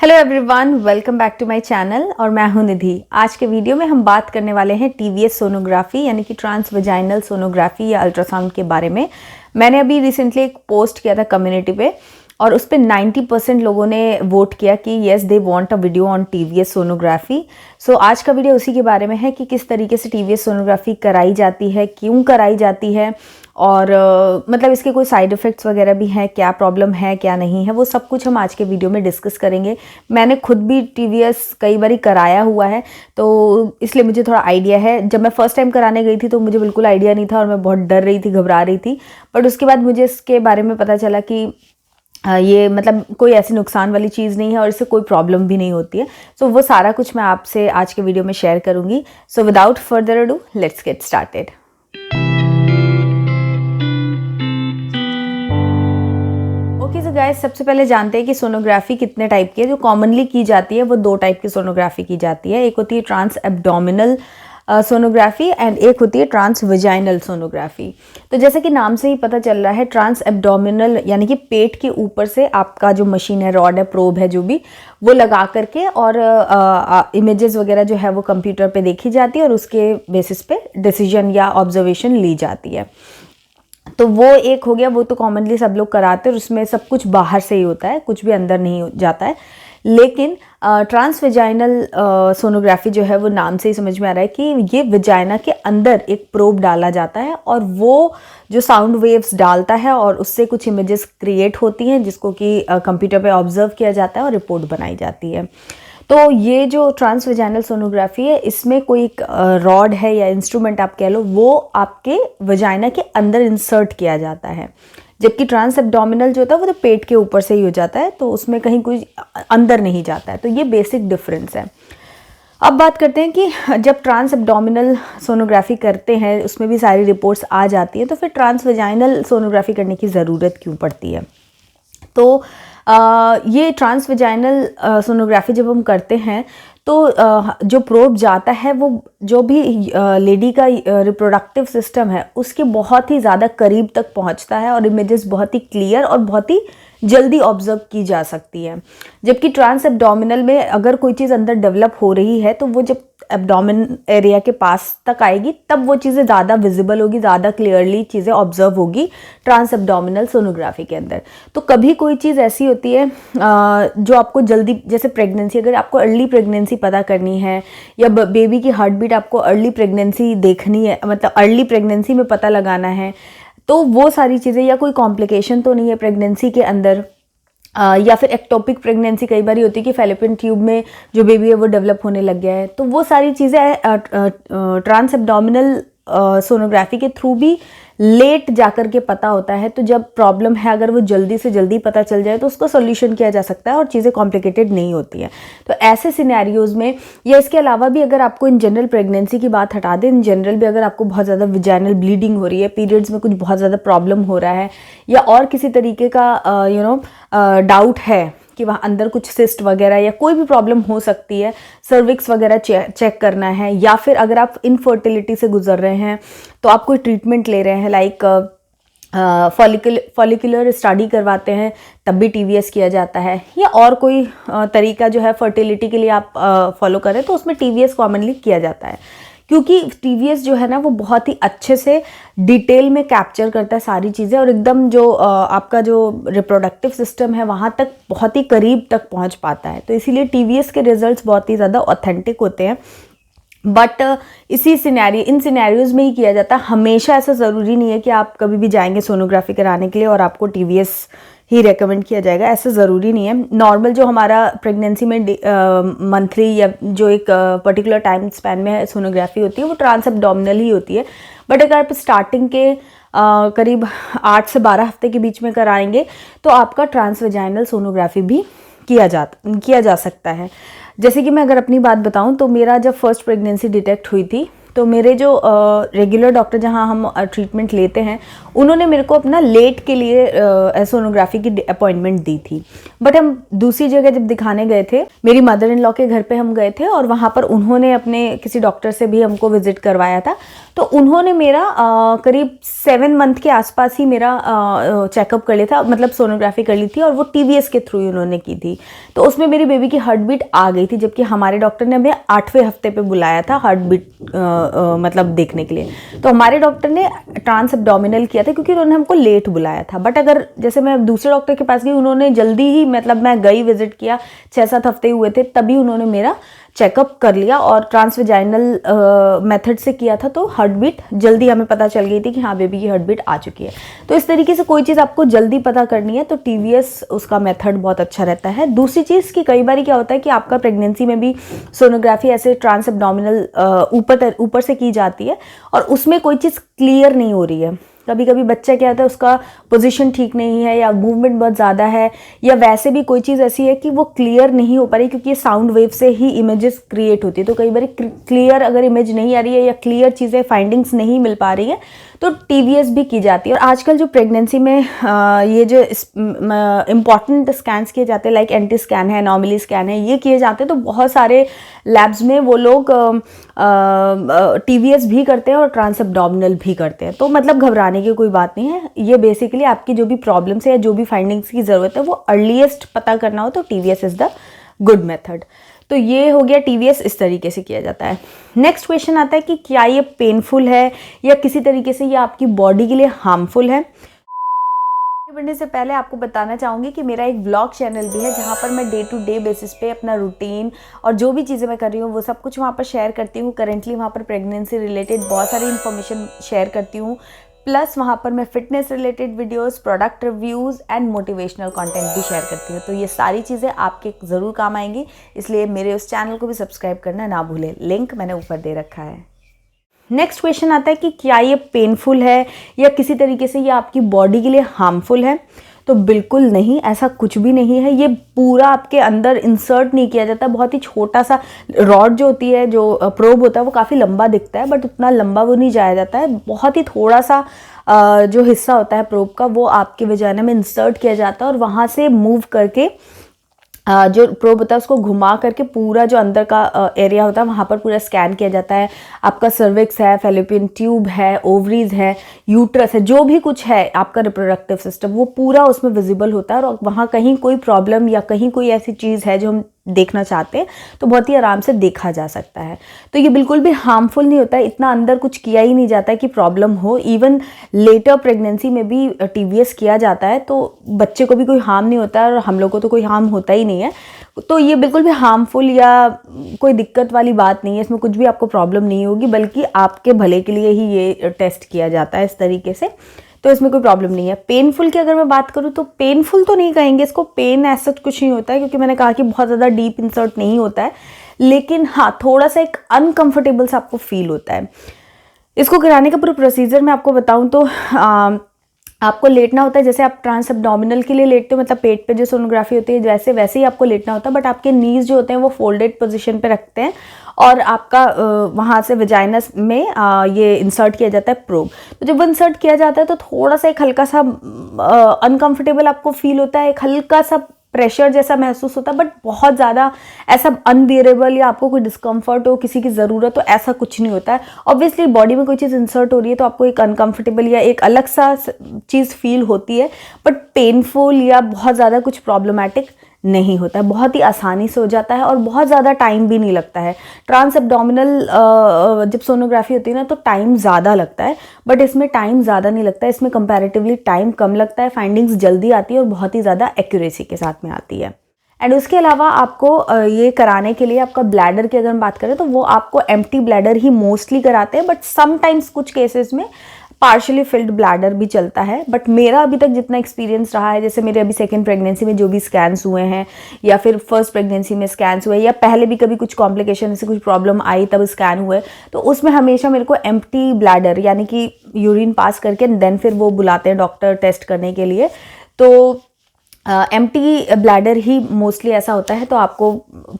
Hello everyone, welcome back to my channel और मैं हूं निधि। आज के वीडियो में हम बात करने वाले हैं टीवीएस सोनोग्राफी यानी कि ट्रांस वजाइनल सोनोग्राफी या अल्ट्रासाउंड के बारे में। मैंने अभी रिसेंटली एक पोस्ट किया था कम्युनिटी पे और उस पर 90% लोगों ने वोट किया कि yes they want a video on TVS sonography. So आज का वीडियो उसी के बारे में है कि किस तरीके से टीवीएस सोनोग्राफी कराई जाती है, क्यों कराई जाती है और मतलब इसके कोई साइड इफ़ेक्ट्स वगैरह भी हैं, क्या प्रॉब्लम है क्या नहीं है, वो सब कुछ हम आज के वीडियो में डिस्कस करेंगे। मैंने खुद भी टीवीएस कई बार कराया हुआ है तो इसलिए मुझे थोड़ा आइडिया है। जब मैं फ़र्स्ट टाइम कराने गई थी तो मुझे बिल्कुल आइडिया नहीं था और मैं बहुत डर रही थी, घबरा रही थी। बट उसके बाद मुझे इसके बारे में पता चला कि ये मतलब कोई ऐसी नुकसान वाली चीज़ नहीं है और इससे कोई प्रॉब्लम भी नहीं होती है। सो वो सारा कुछ मैं आपसे आज के वीडियो में शेयर करूँगी। So without further ado let's get started. Okay so guys, सबसे पहले जानते हैं कि सोनोग्राफी कितने टाइप की है। जो कॉमनली की जाती है वो दो टाइप की सोनोग्राफी की जाती है। एक होती है ट्रांस एब्डोमिनल सोनोग्राफी एंड एक होती है ट्रांस वजाइनल सोनोग्राफी। तो जैसे कि नाम से ही पता चल रहा है, ट्रांस एब्डोमिनल यानी कि पेट के ऊपर से आपका जो मशीन है, रॉड है, प्रोब है, जो भी वो लगा करके और इमेजेस वगैरह जो है वो कंप्यूटर पे देखी जाती है और उसके बेसिस पे डिसीजन या ऑब्जर्वेशन ली जाती है। तो वो एक हो गया, वो तो कॉमनली सब लोग कराते हैं और उसमें सब कुछ बाहर से ही होता है, कुछ भी अंदर नहीं जाता है। लेकिन ट्रांस वेजाइनल सोनोग्राफी जो है वो नाम से ही समझ में आ रहा है कि ये वेजाइना के अंदर एक प्रोब डाला जाता है और वो जो साउंड वेव्स डालता है और उससे कुछ इमेजेस क्रिएट होती हैं जिसको कि कंप्यूटर पे ऑब्जर्व किया जाता है और रिपोर्ट बनाई जाती है। तो ये जो ट्रांस वेजाइनल सोनोग्राफी है, इसमें कोई एक रॉड है या इंस्ट्रूमेंट आप कह लो, वो आपके वजाइना के अंदर इंसर्ट किया जाता है। जबकि ट्रांस एब्डोमिनल जो होता है वो तो पेट के ऊपर से ही हो जाता है, तो उसमें कहीं कुछ अंदर नहीं जाता है। तो ये बेसिक डिफरेंस है। अब बात करते हैं कि जब ट्रांस एब्डोमिनल सोनोग्राफी करते हैं, उसमें भी सारी रिपोर्ट्स आ जाती हैं, तो फिर ट्रांस वेजाइनल सोनोग्राफी करने की ज़रूरत क्यों पड़ती है। तो ये ट्रांस वेजाइनल सोनोग्राफी जब हम करते हैं तो जो प्रोब जाता है वो जो भी लेडी का रिप्रोडक्टिव सिस्टम है उसके बहुत ही ज़्यादा करीब तक पहुंचता है और इमेजेस बहुत ही क्लियर और बहुत ही जल्दी ऑब्जर्व की जा सकती है। जबकि ट्रांस एब्डोमिनल में अगर कोई चीज़ अंदर डेवलप हो रही है तो वो जब एब्डोमिन एरिया के पास तक आएगी तब वो चीज़ें ज़्यादा विजिबल होगी, ज़्यादा क्लियरली चीज़ें ऑब्जर्व होगी ट्रांस एब्डोमिनल सोनोग्राफी के अंदर। तो कभी कोई चीज़ ऐसी होती है जो आपको जल्दी, जैसे प्रेगनेंसी, अगर आपको अर्ली प्रेगनेंसी पता करनी है या बेबी की हार्ट बीट आपको अर्ली प्रेगनेंसी देखनी है, मतलब अर्ली प्रेगनेंसी में पता लगाना है, तो वो सारी चीज़ें, या कोई कॉम्प्लिकेशन तो नहीं है प्रेगनेंसी के अंदर, या फिर एक्टोपिक प्रेगनेंसी कई बार होती है कि फैलोपियन ट्यूब में जो बेबी है वो डेवलप होने लग गया है, तो वो सारी चीज़ें ट्रांस एब्डोमिनल सोनोग्राफी के थ्रू भी लेट जाकर के पता होता है। तो जब प्रॉब्लम है, अगर वो जल्दी से जल्दी पता चल जाए तो उसको सॉल्यूशन किया जा सकता है और चीज़ें कॉम्प्लिकेटेड नहीं होती हैं। तो ऐसे सिनेरियोज़ में, या इसके अलावा भी अगर आपको इन जनरल प्रेगनेंसी की बात हटा दें, इन जनरल भी अगर आपको बहुत ज़्यादा विजाइनल ब्लीडिंग हो रही है, पीरियड्स में कुछ बहुत ज़्यादा प्रॉब्लम हो रहा है, या और किसी तरीके का डाउट है कि वहाँ अंदर कुछ सिस्ट वगैरह या कोई भी प्रॉब्लम हो सकती है, सर्विक्स वगैरह चेक करना है, या फिर अगर आप इनफर्टिलिटी से गुजर रहे हैं तो आप कोई ट्रीटमेंट ले रहे हैं, लाइक फॉलिकुलर स्टडी करवाते हैं, तब भी टीवीएस किया जाता है, या और कोई तरीका जो है फर्टिलिटी के लिए आप फॉलो करें तो उसमें टीवीएस कॉमनली किया जाता है। क्योंकि टीवीएस जो है ना वो बहुत ही अच्छे से डिटेल में कैप्चर करता है सारी चीज़ें और एकदम जो आपका जो रिप्रोडक्टिव सिस्टम है वहाँ तक बहुत ही करीब तक पहुँच पाता है। तो इसीलिए टीवीएस के रिजल्ट्स बहुत ही ज़्यादा ऑथेंटिक होते हैं। बट इन सिनेरियोज में ही किया जाता है। हमेशा ऐसा ज़रूरी नहीं है कि आप कभी भी जाएंगे सोनोग्राफी कराने के लिए और आपको टीवीएस ही रेकमेंड किया जाएगा, ऐसा ज़रूरी नहीं है। नॉर्मल जो हमारा प्रेगनेंसी में मंथली या जो एक पर्टिकुलर टाइम स्पैन में सोनोग्राफी होती है वो ट्रांस एब्डोमिनल ही होती है। बट अगर आप स्टार्टिंग के करीब 8 से 12 हफ्ते के बीच में कराएंगे तो आपका ट्रांस वेजाइनल सोनोग्राफी भी किया जा सकता है। जैसे कि मैं अगर अपनी बात बताऊं तो मेरा जब फर्स्ट प्रेगनेंसी डिटेक्ट हुई थी तो मेरे जो रेगुलर डॉक्टर जहाँ हम ट्रीटमेंट लेते हैं उन्होंने मेरे को अपना लेट के लिए सोनोग्राफी की अपॉइंटमेंट दी थी। बट हम दूसरी जगह जब दिखाने गए थे, मेरी मदर इन लॉ के घर पे हम गए थे और वहाँ पर उन्होंने अपने किसी डॉक्टर से भी हमको विजिट करवाया था। तो उन्होंने मेरा करीब 7 मंथ के आसपास ही मेरा चेकअप कर लिया था, मतलब सोनोग्राफी कर ली थी, और वो टीवीएस के थ्रू ही उन्होंने की थी। तो उसमें मेरी बेबी की हार्ट बीट आ गई थी, जबकि हमारे डॉक्टर ने हमें 8वें हफ्ते पे बुलाया था हार्ट बीट मतलब देखने के लिए। तो हमारे डॉक्टर ने ट्रांस एब्डोमिनल किया था क्योंकि उन्होंने हमको लेट बुलाया था। बट अगर जैसे मैं दूसरे डॉक्टर के पास गई, उन्होंने जल्दी ही, मतलब मैं गई, विजिट किया, 6-7 हफ्ते हुए थे तभी उन्होंने मेरा चेकअप कर लिया और ट्रांसवेजाइनल मेथड से किया था। तो हार्ट बीट जल्दी हमें पता चल गई थी कि हाँ बेबी की हार्ट बीट आ चुकी है। तो इस तरीके से कोई चीज़ आपको जल्दी पता करनी है तो टीवीएस उसका मेथड बहुत अच्छा रहता है। दूसरी चीज़ कि कई बार क्या होता है कि आपका प्रेगनेंसी में भी सोनोग्राफी ऐसे ट्रांस एब्डोमिनल ऊपर से की जाती है और उसमें कोई चीज़ क्लियर नहीं हो रही है। कभी कभी बच्चा क्या होता है, उसका पोजीशन ठीक नहीं है या मूवमेंट बहुत ज़्यादा है, या वैसे भी कोई चीज़ ऐसी है कि वो क्लियर नहीं हो पा रही, क्योंकि ये साउंड वेव से ही इमेजेस क्रिएट होती है। तो कई बार क्लियर अगर इमेज नहीं आ रही है या क्लियर चीज़ें फाइंडिंग्स नहीं मिल पा रही है तो टीवीएस भी की जाती है। और आजकल जो प्रेगनेंसी में ये जो इम्पॉर्टेंट स्कैन्स किए जाते हैं, लाइक एंटी स्कैन है, एनोमली स्कैन है, ये किए जाते हैं। तो बहुत सारे लैब्स में वो लोग टीवीएस भी करते हैं और ट्रांस एब्डोमिनल भी करते हैं। तो मतलब घबराने की कोई बात नहीं है। ये बेसिकली आपकी जो भी प्रॉब्लम्स है या जो भी फाइंडिंग्स की ज़रूरत है वो अर्लीस्ट पता करना हो तो TVS is the good method. तो ये हो गया टीवीएस, इस तरीके से किया जाता है। नेक्स्ट क्वेश्चन आता है कि क्या ये पेनफुल है या किसी तरीके से ये आपकी बॉडी के लिए हार्मफुल है। बढ़ने से पहले आपको बताना चाहूँगी कि मेरा एक व्लॉग चैनल भी है जहाँ पर मैं डे टू डे बेसिस पे अपना रूटीन और जो भी चीज़ें मैं कर रही हूँ वो सब कुछ वहाँ पर शेयर करती हूँ। करेंटली वहाँ पर प्रेगनेंसी रिलेटेड बहुत सारी इन्फॉर्मेशन शेयर करती हूँ, प्लस वहाँ पर मैं fitness related videos, product reviews and motivational content भी शेयर करती हूँ। तो ये सारी चीज़ें आपके ज़रूर काम आएंगी, इसलिए मेरे उस चैनल को भी सब्सक्राइब करना ना भूलें। लिंक मैंने ऊपर दे रखा है। नेक्स्ट क्वेश्चन आता है कि क्या ये पेनफुल है या किसी तरीके से ये आपकी बॉडी के लिए हार्मफुल है। तो बिल्कुल नहीं, ऐसा कुछ भी नहीं है। ये पूरा आपके अंदर इंसर्ट नहीं किया जाता। बहुत ही छोटा सा रॉड जो होती है, जो प्रोब होता है, वो काफ़ी लंबा दिखता है, बट उतना लंबा वो नहीं जाया जाता है। बहुत ही थोड़ा सा जो हिस्सा होता है प्रोब का, वो आपके वजाना में इंसर्ट किया जाता है और वहाँ से मूव करके जो प्रोब होता है उसको घुमा करके पूरा जो अंदर का एरिया होता है वहाँ पर पूरा स्कैन किया जाता है। आपका सर्विक्स है, फेलोपियन ट्यूब है, ओवरीज है, यूट्रस है, जो भी कुछ है आपका रिप्रोडक्टिव सिस्टम, वो पूरा उसमें विजिबल होता है। और वहाँ कहीं कोई प्रॉब्लम या कहीं कोई ऐसी चीज़ है जो हम देखना चाहते हैं तो बहुत ही आराम से देखा जा सकता है। तो ये बिल्कुल भी हार्मफुल नहीं होता है, इतना अंदर कुछ किया ही नहीं जाता है कि प्रॉब्लम हो। इवन लेटर प्रेगनेंसी में भी टीवीएस किया जाता है तो बच्चे को भी कोई हार्म नहीं होता है और हम लोग को तो कोई हार्म होता ही नहीं है। तो ये बिल्कुल भी हार्मफुल या कोई दिक्कत वाली बात नहीं है, इसमें कुछ भी आपको प्रॉब्लम नहीं होगी, बल्कि आपके भले के लिए ही ये टेस्ट किया जाता है इस तरीके से। तो इसमें कोई प्रॉब्लम नहीं है। पेनफुल की अगर मैं बात करूँ तो पेनफुल तो नहीं कहेंगे इसको, पेन ऐसा कुछ नहीं होता है, क्योंकि मैंने कहा कि बहुत ज़्यादा डीप इंसर्ट नहीं होता है, लेकिन हाँ थोड़ा सा एक अनकंफर्टेबल सा आपको फील होता है। इसको कराने का पूरा प्रोसीजर मैं आपको बताऊँ तो आपको लेटना होता है, जैसे आप ट्रांस एब्डोमिनल के लिए लेटते हो, मतलब पेट पे जो सोनोग्राफी होती है वैसे ही आपको लेटना होता है, बट आपके नीज जो होते हैं वो फोल्डेड पोजीशन पे रखते हैं और आपका वहाँ से वजाइनस में ये इंसर्ट किया जाता है प्रोब। तो जब इंसर्ट किया जाता है तो थोड़ा सा एक हल्का सा अनकंफर्टेबल आपको फील होता है, एक हल्का सा प्रेशर जैसा महसूस होता है, बट बहुत ज़्यादा ऐसा अनबियरेबल या आपको कोई डिस्कम्फर्ट हो, किसी की ज़रूरत हो, ऐसा कुछ नहीं होता है। ऑब्वियसली बॉडी में कोई चीज़ इंसर्ट हो रही है तो आपको एक अनकंफर्टेबल या एक अलग सा चीज़ फील होती है, बट पेनफुल या बहुत ज़्यादा कुछ प्रॉब्लमैटिक नहीं होता है, बहुत ही आसानी से हो जाता है और बहुत ज़्यादा टाइम भी नहीं लगता है। ट्रांस एब्डोमिनल जब सोनोग्राफी होती है ना तो टाइम ज़्यादा लगता है, बट इसमें टाइम ज़्यादा नहीं लगता है, इसमें कंपैरेटिवली टाइम कम लगता है, फाइंडिंग्स जल्दी आती है और बहुत ही ज़्यादा एक्यूरेसी के साथ में आती है। एंड उसके अलावा आपको ये कराने के लिए आपका ब्लैडर की अगर हम बात करें तो वो आपको एम्प्टी ब्लैडर ही मोस्टली कराते हैं, बट समटाइम्स कुछ केसेस में पार्शली फिल्ड ब्लैडर भी चलता है। बट मेरा अभी तक जितना एक्सपीरियंस रहा है, जैसे मेरे अभी सेकेंड प्रेगनेंसी में जो भी स्कैन्स हुए हैं या फिर फर्स्ट प्रेगनेंसी में स्कैन्स हुए या पहले भी कभी कुछ कॉम्प्लिकेशन से कुछ प्रॉब्लम आई तब स्कैन हुए, तो उसमें हमेशा मेरे को एम्प्टी ब्लैडर यानी कि यूरिन पास करके देन फिर वो बुलाते हैं डॉक्टर टेस्ट करने के लिए। तो एम्प्टी ब्लैडर ही मोस्टली ऐसा होता है, तो आपको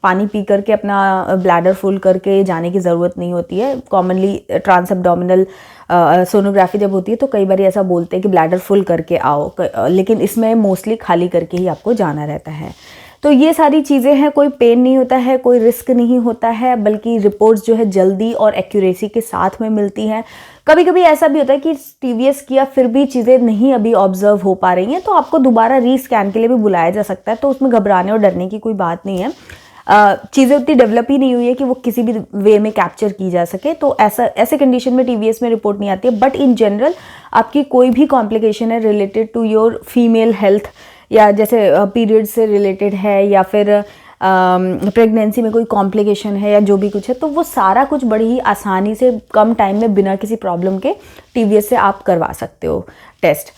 पानी पी करके अपना ब्लैडर फुल करके जाने की ज़रूरत नहीं होती है। कॉमनली ट्रांस एब्डोमिनल सोनोग्राफी जब होती है तो कई बार ऐसा बोलते हैं कि ब्लैडर फुल करके आओ, लेकिन इसमें मोस्टली खाली करके ही आपको जाना रहता है। तो ये सारी चीज़ें हैं, कोई पेन नहीं होता है, कोई रिस्क नहीं होता है, बल्कि रिपोर्ट्स जो है जल्दी और एक्यूरेसी के साथ में मिलती हैं। कभी कभी ऐसा भी होता है कि TVS किया फिर भी चीज़ें नहीं अभी ऑब्जर्व हो पा रही हैं, तो आपको दोबारा रीस्कैन के लिए भी बुलाया जा सकता है, तो उसमें घबराने और डरने की कोई बात नहीं है। चीज़ें उतनी डेवलप ही नहीं हुई है कि वो किसी भी वे में कैप्चर की जा सके, तो ऐसे कंडीशन में TVS में रिपोर्ट नहीं आती है। बट इन जनरल आपकी कोई भी कॉम्प्लिकेशन है related to your female health, या जैसे पीरियड से रिलेटेड है, या फिर प्रेगनेंसी में कोई कॉम्प्लिकेशन है, या जो भी कुछ है, तो वो सारा कुछ बड़ी ही आसानी से कम टाइम में बिना किसी प्रॉब्लम के TVS से आप करवा सकते हो टेस्ट।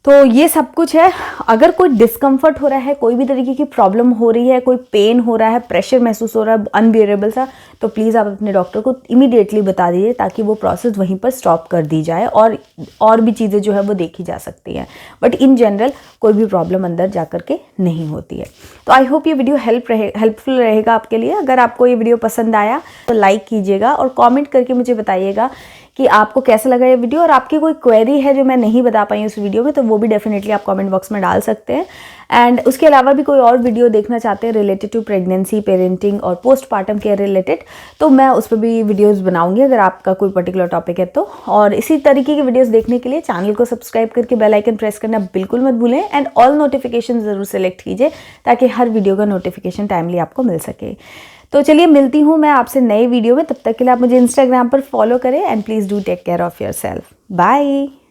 तो ये सब कुछ है। अगर कोई डिस्कम्फर्ट हो रहा है, कोई भी तरीके की प्रॉब्लम हो रही है, कोई पेन हो रहा है, प्रेशर महसूस हो रहा है अनबियरेबल सा, तो प्लीज़ आप अपने डॉक्टर को इमीडिएटली बता दीजिए, ताकि वो प्रोसेस वहीं पर स्टॉप कर दी जाए और भी चीज़ें जो है वो देखी जा सकती हैं। बट इन जनरल कोई भी प्रॉब्लम अंदर जा कर के नहीं होती है। तो आई होप ये वीडियो हेल्पफुल रहेगा आपके लिए। अगर आपको ये वीडियो पसंद आया तो लाइक कीजिएगा और कॉमेंट करके मुझे बताइएगा कि आपको कैसा लगा ये वीडियो, और आपकी कोई क्वेरी है जो मैं नहीं बता पाई उस वीडियो में, तो वो भी डेफिनेटली आप कमेंट बॉक्स में डाल सकते हैं। एंड उसके अलावा भी कोई और वीडियो देखना चाहते हैं रिलेटेड टू प्रेगनेंसी, पेरेंटिंग और पोस्टपार्टम केयर रिलेटेड, तो मैं उस पर भी वीडियोस बनाऊंगी अगर आपका कोई पर्टिकुलर टॉपिक है तो। और इसी तरीके की वीडियोस देखने के लिए चैनल को सब्सक्राइब करके बेल आइकन प्रेस करना बिल्कुल मत भूलें, एंड ऑल नोटिफिकेशन ज़रूर सेलेक्ट कीजिए, ताकि हर वीडियो का नोटिफिकेशन टाइमली आपको मिल सके। तो चलिए मिलती हूँ मैं आपसे नए वीडियो में, तब तक के लिए आप मुझे इंस्टाग्राम पर फॉलो करें, and please do take care of your self. Bye.